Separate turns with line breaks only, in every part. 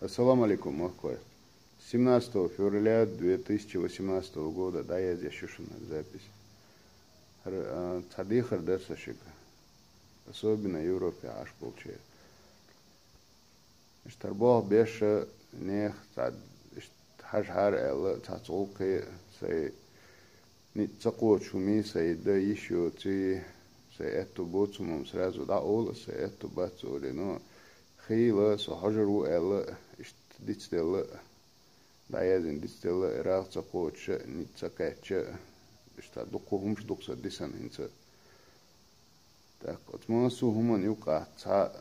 Ассаламу алейкум, Махкой. 17 февраля 2018 года, да, я здесь еще запись. Цадихар дерсашик, особенно в Европе, аж получает. Штарбох беша нех цад хар эл цацолки сей не цако чуми сей да еще ти сей это боцумом сразу да ола сей это бацоли, но خيلة سهجروا إلا ديستلا دايزين ديستلا إراق تقوتش نتسكتش دقوهمش دقصة ديسان إنسا так отмасу хуман юка ца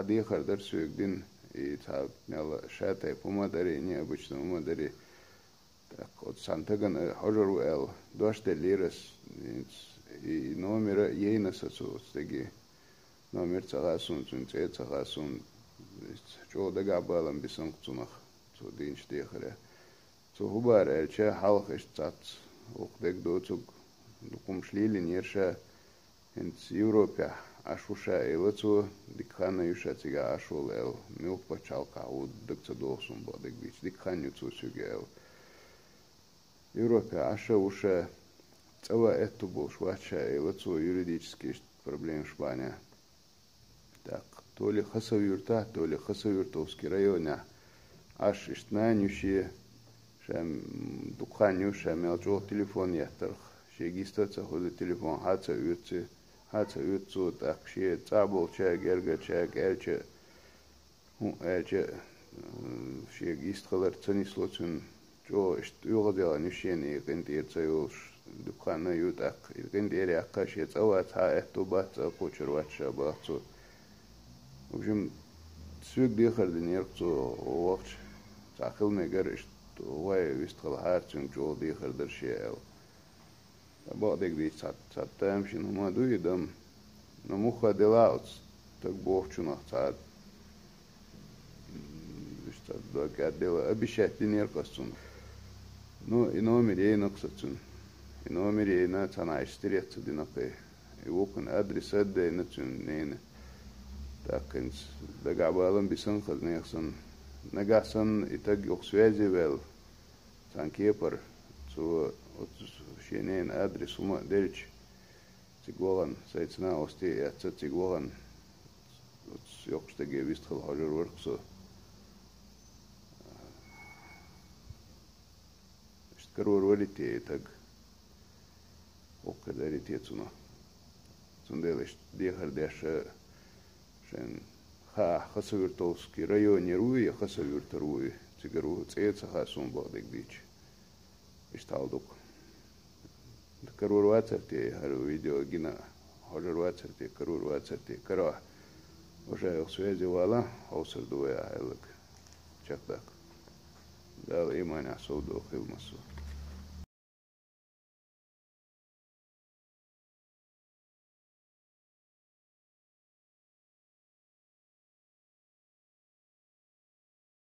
дихар дерсуек дин и ца мяла шатай помадари необычно помадари так от сантаган хожару эл доште лирас и номера ейна сацу стеги номер цагасун цунце цагасун чо дагабалам бисанкцунах цо динч дехре цо хубар элче халхш цац укдек доцуг дукумшлили нерша инц Европе ашуша элцо дикхана юша цига ашул эл милк пачалка у дыкца досун бодек бич дикханю цо сюгел Европе аша уша цава эту болшвача элцо юридические проблемы в Шпании. Так, то ли Хасавюрта, то ли Хасавюртовский районе, аж иштнанющие, шем дукханю, шем мелчо телефон яхтарх, шегистаца ходит телефон, хаца юрцу, так, ше цабол, чак, эрга, чак, элче, шегистхалар цанислоцун, чо ишт югадела нюшени, гентирца юш, дукхана ютак, гентири аккаши, цават, ха эхту баца, кучерватша, бацу. В общем, сюк дихар денерцу вахч цахил мегер ишт вай вистхал харцун джол дихар дершел. Бадек ди цаттам шин хума дуидам но муха делаутс так бовчунах цад ишт да гадела обещать денеркасун. Ну и номер ей наксацун. И номер ей на цана истерец динапе. И вокон адрес адде нацун нейне. Так, инс дагабалам бисан хазнехсан нагасан итаг йоксвязи вел санкепар цу шенен адрес ума дельч цигволан сайцна ости яца цигволан йокштаге вистхал хожер ворксо шткарор валите итаг оккадарите цуна цунделеш дехар деша шен Хасавюртовский районе руи, Хасавюрта руи, цигару цеца хасун бодек дич. Ишталдук. Карур вацерти, хару видео гина, хожер вацерти, карур вацерти, кара. Уже их связи вала, хаусер дуя айлак. Чакдак. Дал иманя сауду хилмасу.